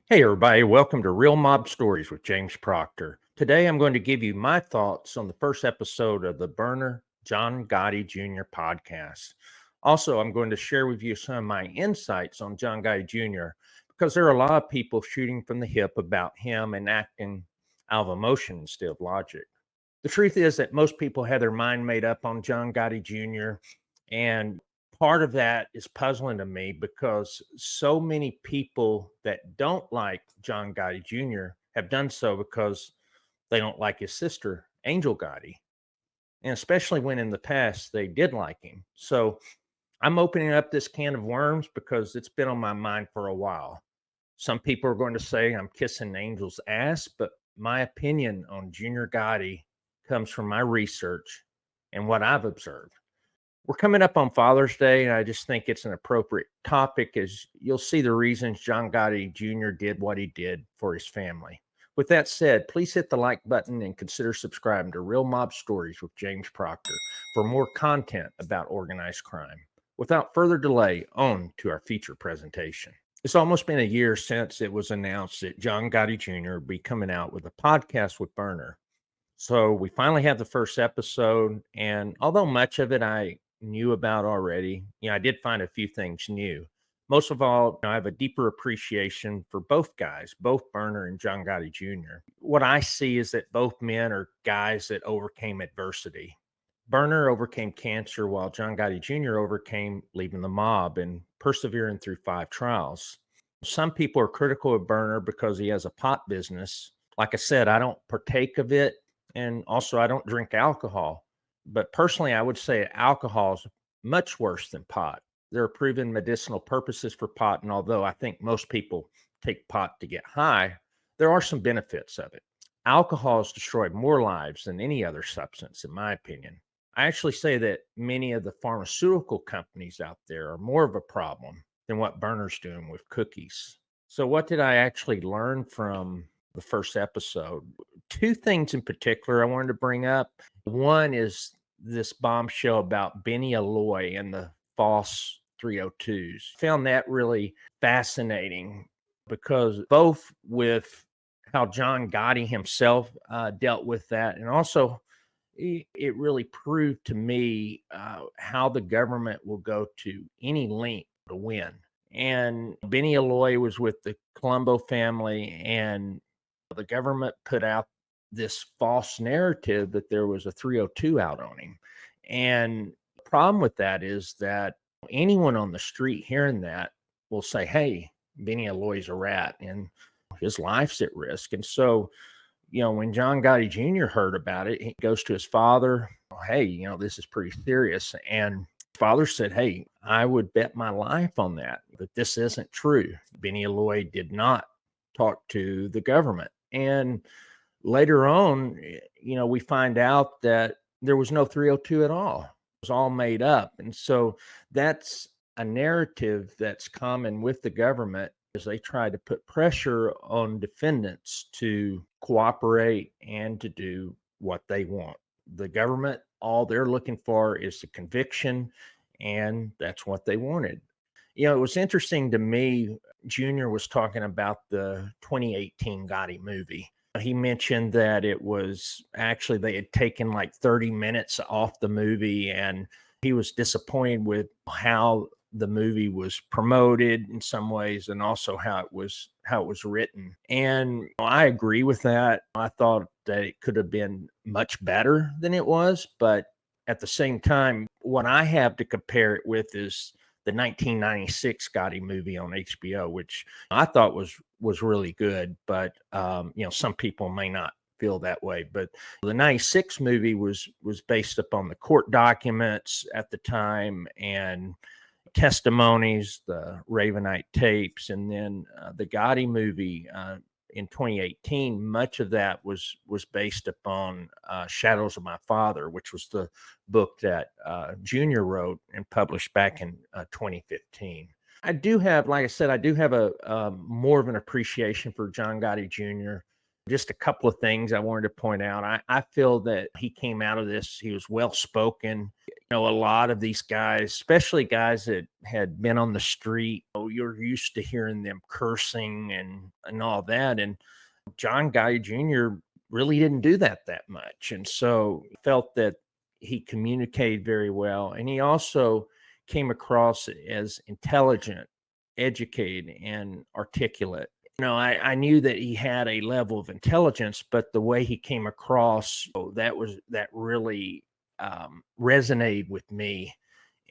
Hey, everybody, welcome to Real Mob Stories with James Proctor. Today, I'm going to give you my thoughts on the first episode of the burner John Gotti Jr. podcast. Also, I'm going to share with you some of my insights on John Gotti Jr. because there are a lot of people shooting from the hip about him and acting out of emotion instead of logic. The truth is that most people have their mind made up on John Gotti Jr., and part of that is puzzling to me because so many people that don't like John Gotti Jr. have done so because they don't like his sister, Angel Gotti, and especially when in the past they did like him. So I'm opening up this can of worms because it's been on my mind for a while. Some people are going to say I'm kissing Angel's ass, but my opinion on Junior Gotti comes from my research and what I've observed. We're coming up on Father's Day, and I just think it's an appropriate topic as you'll see the reasons John Gotti Jr. did what he did for his family. With that said, please hit the like button and consider subscribing to Real Mob Stories with James Proctor for more content about organized crime. Without further delay, on to our feature presentation. It's almost been a year since it was announced that John Gotti Jr. would be coming out with a podcast with Burner. So we finally have the first episode, and although much of it I knew about already, I did find a few things new. Most of all, I have a deeper appreciation for both guys, both Burner and John Gotti Jr. What I see is that both men are guys that overcame adversity. Burner overcame cancer while John Gotti Jr. overcame leaving the mob and persevering through 5 trials. Some people are critical of Burner because he has a pot business. Like I said, I don't partake of it. And also, I don't drink alcohol. But personally, I would say alcohol is much worse than pot. There are proven medicinal purposes for pot. And although I think most people take pot to get high, there are some benefits of it. Alcohol has destroyed more lives than any other substance, in my opinion. I actually say that many of the pharmaceutical companies out there are more of a problem than what Burner's doing with cookies. So, what did I actually learn from the first episode? 2 things in particular I wanted to bring up. One is this bombshell about Benny Aloi and the false 302s. Found that really fascinating because both with how John Gotti himself dealt with that, and also it really proved to me how the government will go to any length to win. And Benny Aloi was with the Colombo family, and the government put out this false narrative that there was a 302 out on him. And the problem with that is that anyone on the street hearing that will say, hey, Benny Aloi's a rat and his life's at risk. And so, when John Gotti Jr. heard about it, he goes to his father, hey, this is pretty serious. And his father said, hey, I would bet my life on that, but this isn't true. Benny Aloi did not talk to the government. And later on, we find out that there was no 302 at all. It was all made up. And so that's a narrative that's common with the government as they try to put pressure on defendants to cooperate and to do what they want. The government, all they're looking for is the conviction, and that's what they wanted. It was interesting to me. Junior was talking about the 2018 Gotti movie. He mentioned that it was actually they had taken like 30 minutes off the movie, and he was disappointed with how the movie was promoted in some ways, and also how it was written. And I agree with that. I thought that it could have been much better than it was, but at the same time, what I have to compare it with is the 1996 Gotti movie on HBO, which I thought was really good, but some people may not feel that way. But the 96 movie was based upon the court documents at the time and testimonies, the Ravenite tapes, and then the Gotti movie in 2018. Much of that was based upon Shadows of My Father, which was the book that Junior wrote and published back in 2015. I do have, like I said, a more of an appreciation for John Gotti Jr. Just a couple of things I wanted to point out. I feel that he came out of this, he was well spoken. A lot of these guys, especially guys that had been on the street, you're used to hearing them cursing and all that. And John Gotti Jr. really didn't do that much. And so felt that he communicated very well. And he also came across as intelligent, educated, and articulate. I knew that he had a level of intelligence, but the way he came across, that really resonated with me.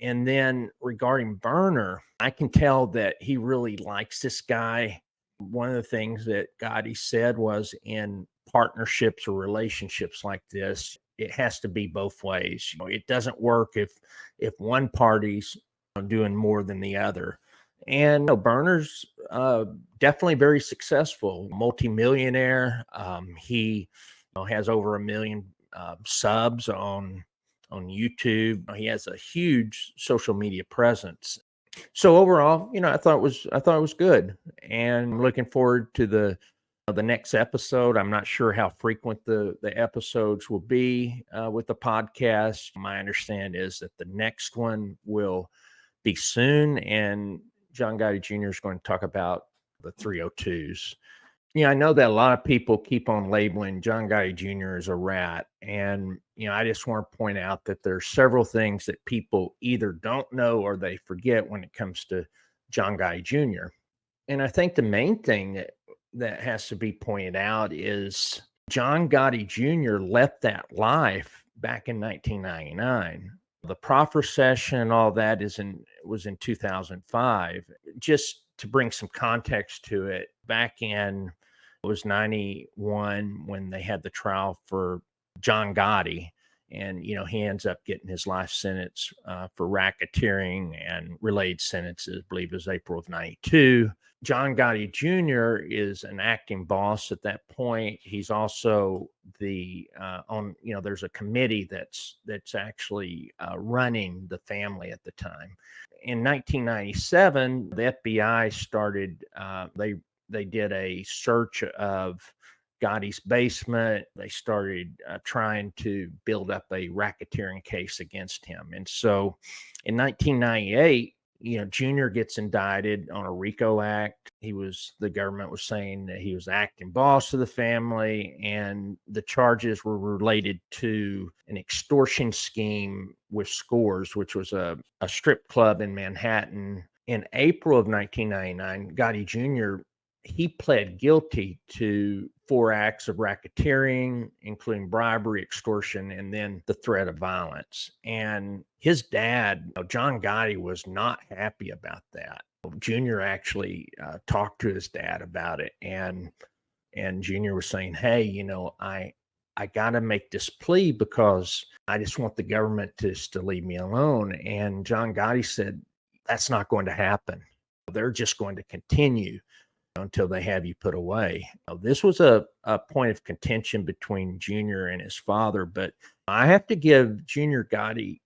And then regarding Burner, I can tell that he really likes this guy. One of the things that Gotti said was, in partnerships or relationships like this, it has to be both ways. It doesn't work if one party's doing more than the other. And Burner's definitely very successful, multimillionaire. He has over 1 million subs on YouTube. He has a huge social media presence. So overall, I thought it was good, and I'm looking forward to the next episode. I'm not sure how frequent the episodes will be with the podcast. My understanding is that the next one will be soon, and John Gotti Jr. is going to talk about the 302s. I know that a lot of people keep on labeling John Gotti Jr. as a rat. And, I just want to point out that there's several things that people either don't know or they forget when it comes to John Gotti Jr. And I think the main thing that has to be pointed out is John Gotti Jr. left that life back in 1999. The proffer session and all that was in 2005. Just to bring some context to it, back in it was 91 when they had the trial for John Gotti. And, he ends up getting his life sentence for racketeering and related sentences, I believe it was April of 92. John Gotti Jr. is an acting boss at that point. He's also there's a committee that's actually running the family at the time. In 1997, the FBI started, they did a search of Gotti's basement. They started trying to build up a racketeering case against him. And so in 1998, Junior gets indicted on a RICO Act. The government was saying that he was acting boss of the family, and the charges were related to an extortion scheme with Scores, which was a strip club in Manhattan. In April of 1999, Gotti Jr., he pled guilty to 4 acts of racketeering, including bribery, extortion, and then the threat of violence. And his dad, John Gotti, was not happy about that. Junior actually talked to his dad about it, and Junior was saying, "Hey, I got to make this plea because I just want the government to leave me alone." And John Gotti said, "That's not going to happen. They're just going to continue until they have you put away." This was a point of contention between Junior and his father, but I have to give Junior Gotti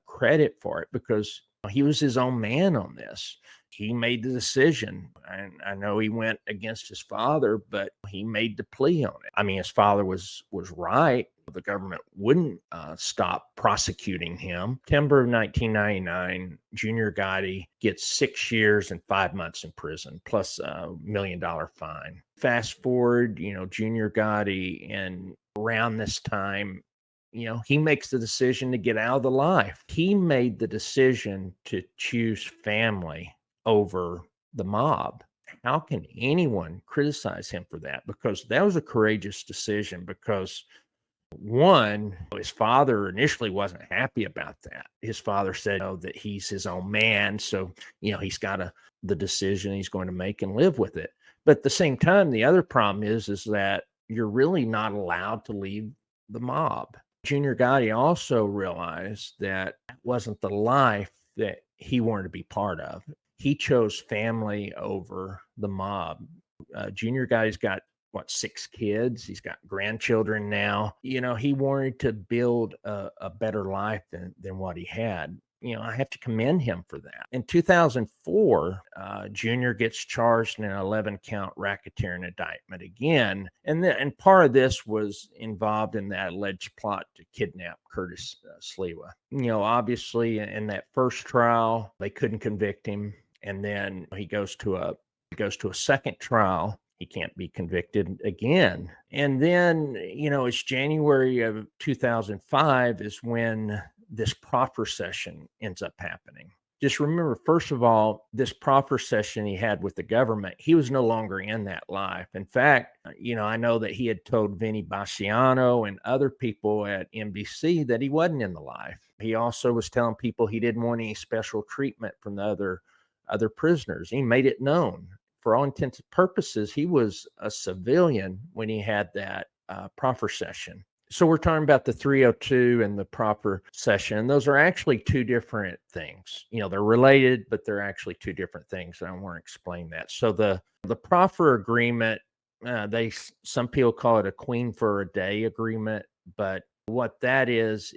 credit for it because he was his own man on this. He made the decision, and I know he went against his father, but he made the plea on it. I mean, his father was right. The government wouldn't stop prosecuting him. September of 1999, Junior Gotti gets 6 years and 5 months in prison, plus $1 million fine. Fast forward, Junior Gotti, and around this time, he makes the decision to get out of the life. He made the decision to choose family over the mob. How can anyone criticize him for that? Because that was a courageous decision, because one, his father initially wasn't happy about that. His father said that he's his own man. So, he's got the decision he's going to make and live with it. But at the same time, the other problem is that you're really not allowed to leave the mob. Junior Gotti also realized that wasn't the life that he wanted to be part of. He chose family over the mob. Junior Gotti's got 6 kids. He's got grandchildren now. He wanted to build a better life than what he had. I have to commend him for that. In 2004, Junior gets charged in an 11-count racketeering indictment again. And part of this was involved in that alleged plot to kidnap Curtis Sliwa. Obviously in that first trial, they couldn't convict him. And then he goes to a second trial. He can't be convicted again. And then, it's January of 2005 is when this proffer session ends up happening. Just remember, first of all, this proffer session he had with the government, he was no longer in that life. In fact, I know that he had told Vinny Baciano and other people at NBC that he wasn't in the life. He also was telling people he didn't want any special treatment from the other prisoners. He made it known. For all intents and purposes, he was a civilian when he had that proffer session. So we're talking about the 302 and the proffer session. And those are actually two different things. They're related, but they're actually two different things. I want to explain that. So the proffer agreement, some people call it a queen for a day agreement, but what that is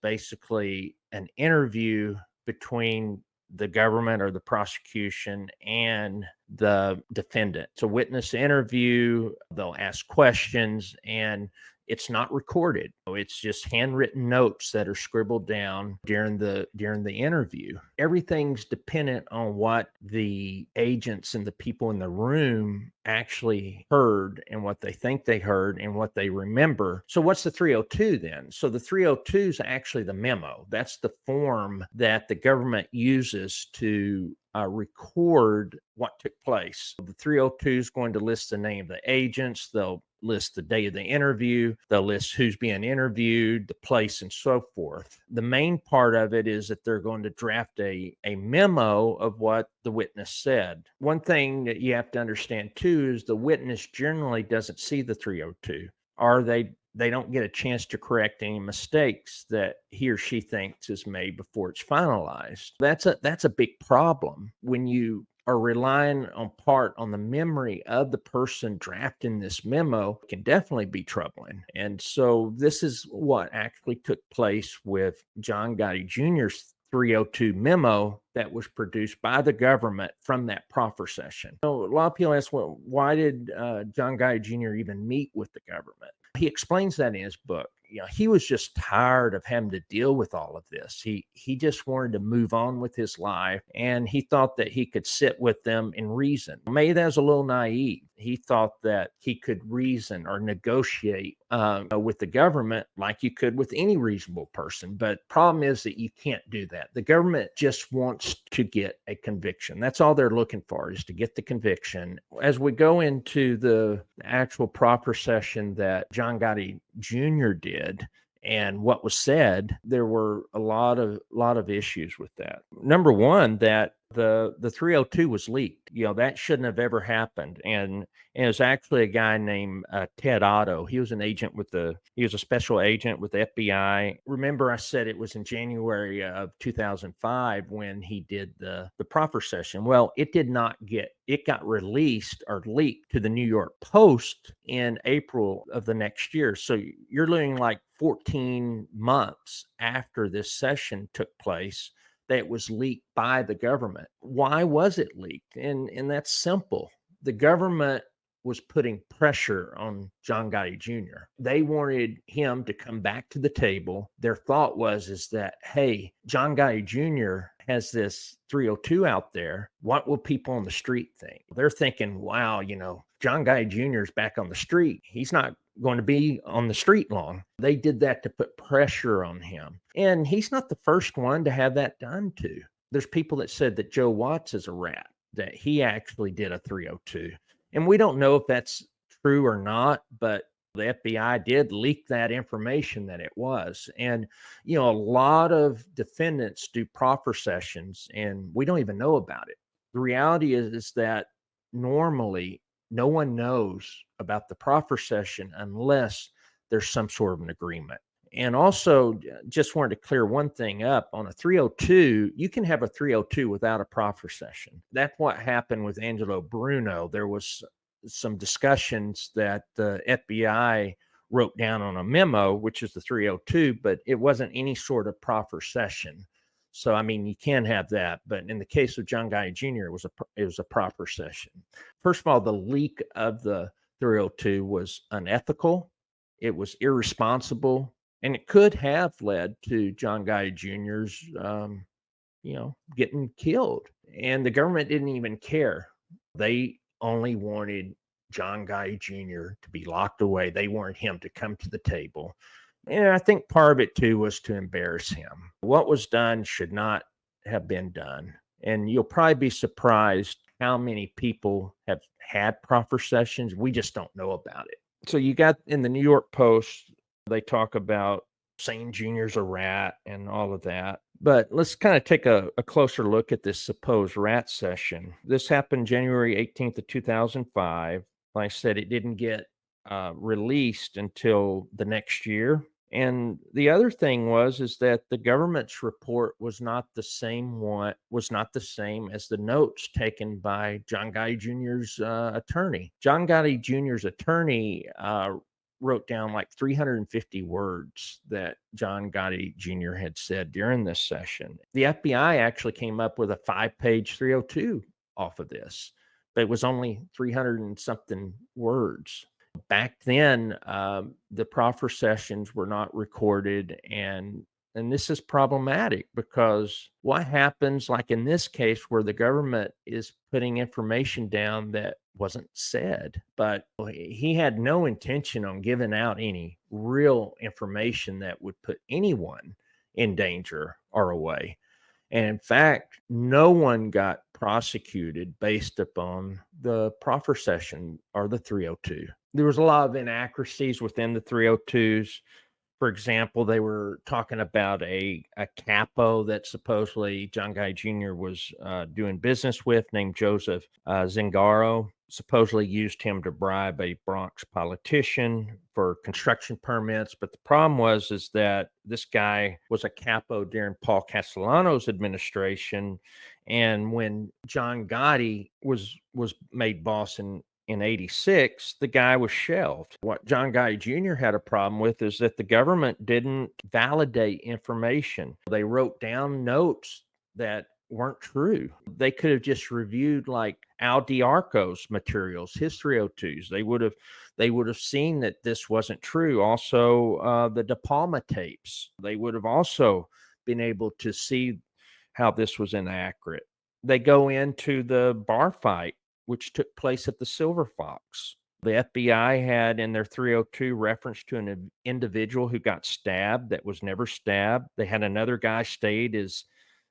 basically an interview between the government or the prosecution and the defendant. It's a witness interview. They'll ask questions, and it's not recorded. It's just handwritten notes that are scribbled down during the interview. Everything's dependent on what the agents and the people in the room actually heard and what they think they heard and what they remember. So what's the 302 then? So the 302 is actually the memo. That's the form that the government uses to record what took place. The 302 is going to list the name of the agents. They'll list the day of the interview. They'll list who's being interviewed, the place, and so forth. The main part of it is that they're going to draft a memo of what the witness said. One thing that you have to understand too is the witness generally doesn't see the 302, or they don't get a chance to correct any mistakes that he or she thinks is made before it's finalized. That's a big problem when you are relying on the memory of the person drafting this memo. It can definitely be troubling. And so this is what actually took place with John Gotti Jr.'s 302 memo that was produced by the government from that proffer session. So a lot of people ask, well, why did John Gotti Jr. even meet with the government? He explains that in his book. He was just tired of having to deal with all of this. He just wanted to move on with his life, and he thought that he could sit with them and reason. Maybe that was a little naive. He thought that he could reason or negotiate with the government like you could with any reasonable person. But problem is that you can't do that. The government just wants to get a conviction. That's all they're looking for, is to get the conviction. As we go into the actual proffer session that John Gotti Jr. did and what was said, there were a lot of issues with that. Number one, that the 302 was leaked. That shouldn't have ever happened. And it was actually a guy named Ted Otto. He was he was a special agent with the FBI. Remember, I said it was in January of 2005 when he did the proffer session. Well, it got released or leaked to the New York Post in April of the next year. So you're looking like 14 months after this session took place that it was leaked by the government. Why was it leaked? And that's simple. The government was putting pressure on John Gotti Jr. They wanted him to come back to the table. Their thought is that, hey, John Gotti Jr. has this 302 out there. What will people on the street think? They're thinking, wow, John Gotti Jr. is back on the street. He's not going to be on the street long. They did that to put pressure on him. And he's not the first one to have that done to. There's people that said that Joe Watts is a rat, that he actually did a 302. And we don't know if that's true or not, but the FBI did leak that information that it was. And, a lot of defendants do proffer sessions and we don't even know about it. The reality is that normally no one knows about the proffer session unless there's some sort of an agreement. And also, just wanted to clear one thing up. On a 302, you can have a 302 without a proffer session. That's what happened with Angelo Bruno. There was some discussions that the FBI wrote down on a memo, which is the 302, but it wasn't any sort of proffer session. So, I mean, you can have that. But in the case of John Gotti Jr., it was a proper session. First of all, the leak of the 302 was unethical. It was irresponsible, and it could have led to John Gotti Jr.'s, getting killed. And the government didn't even care. They only wanted John Gotti Jr. to be locked away. They wanted him to come to the table. And I think part of it too was to embarrass him. What was done should not have been done. And you'll probably be surprised how many people have had proffer sessions. We just don't know about it. So you got in the New York Post, they talk about saying Junior's a rat and all of that. But let's kind of take a closer look at this supposed rat session. This happened January 18th of 2005. Like I said, it didn't get released until the next year. And the other thing is that the government's report was not the same as the notes taken by John Gotti Jr.'s attorney. John Gotti Jr.'s attorney wrote down like 350 words that John Gotti Jr. had said during this session. The FBI actually came up with a 5-page 302 off of this, but it was only 300 and something words. Back then, the proffer sessions were not recorded, and this is problematic because what happens, like in this case, where the government is putting information down that wasn't said, but he had no intention on giving out any real information that would put anyone in danger or away. And in fact, no one got prosecuted based upon the proffer session or the 302. There was a lot of inaccuracies within the 302s. For example, they were talking about a capo that supposedly John Gotti Jr. was doing business with, named Joseph Zingaro. Supposedly used him to bribe a Bronx politician for construction permits. But the problem is that this guy was a capo during Paul Castellano's administration. And when John Gotti was made boss in 86, the guy was shelved. What John Gotti Jr. had a problem with is that the government didn't validate information. They wrote down notes that weren't true. They could have just reviewed like Al DiArco's materials, his 302s. They would have seen that this wasn't true. Also, the De Palma tapes. They would have also been able to see how this was inaccurate. They go into the bar fight, which took place at the Silver Fox. The FBI had in their 302 reference to an individual who got stabbed that was never stabbed. They had another guy stated as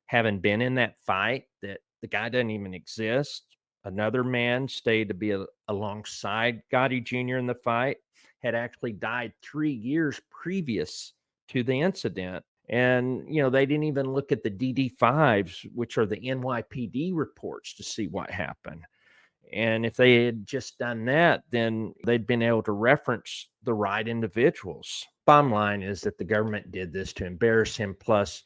having been in that fight, that the guy doesn't even exist. Another man stated to be alongside Gotti Jr. in the fight, had actually died 3 years previous to the incident. And, they didn't even look at the DD5s, which are the NYPD reports, to see what happened. And if they had just done that, then they'd been able to reference the right individuals. Bottom line is that the government did this to embarrass him. Plus,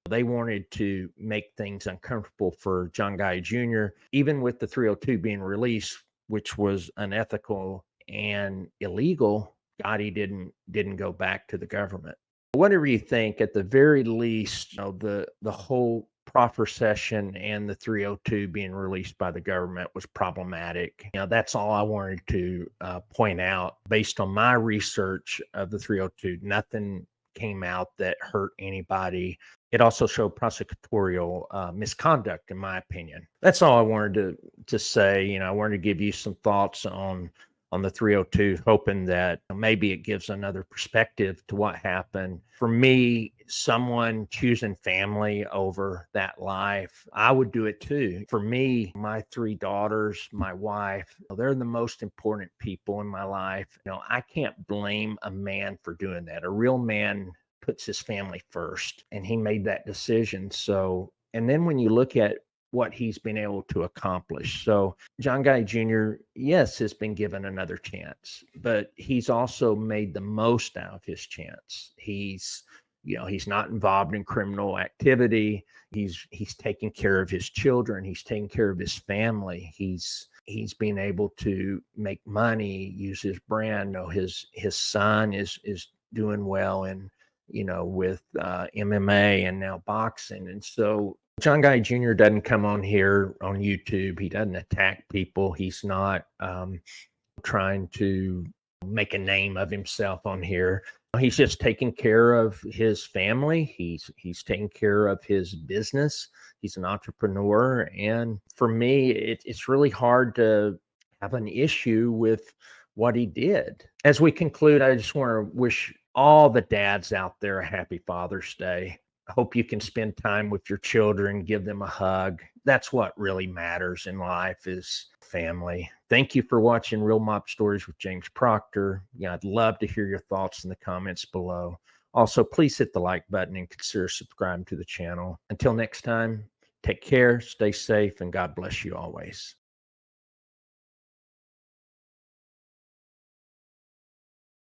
they wanted to make things uncomfortable for John Gotti Jr., even with the 302 being released, which was unethical and illegal. Gotti didn't go back to the government. Whatever you think, at the very least, the whole proffer session and the 302 being released by the government was problematic. That's all I wanted to point out. Based on my research of the 302, nothing came out that hurt anybody. It also showed prosecutorial misconduct, in my opinion. That's all I wanted to say. I wanted to give you some thoughts on the 302, hoping that maybe it gives another perspective to what happened. For me, someone choosing family over that life, I would do it too. For me, my 3 daughters, my wife, they're the most important people in my life. I can't blame a man for doing that. A real man puts his family first, and he made that decision. So, and then when you look at what he's been able to accomplish. So John Gotti Jr., yes, has been given another chance, but he's also made the most out of his chance. He's not involved in criminal activity. He's taking care of his children. He's taking care of his family. He's been able to make money, use his brand. His son is doing well in with MMA and now boxing. And so John Gotti Jr. doesn't come on here on YouTube. He doesn't attack people. He's not trying to make a name of himself on here. He's just taking care of his family. He's taking care of his business. He's an entrepreneur. And for me, it's really hard to have an issue with what he did. As we conclude, I just want to wish all the dads out there a happy Father's Day. I hope you can spend time with your children, give them a hug. That's what really matters in life, is family. Thank you for watching Real Mob Stories with James Proctor. I'd love to hear your thoughts in the comments below. Also, please hit the like button and consider subscribing to the channel. Until next time, take care, stay safe, and God bless you always.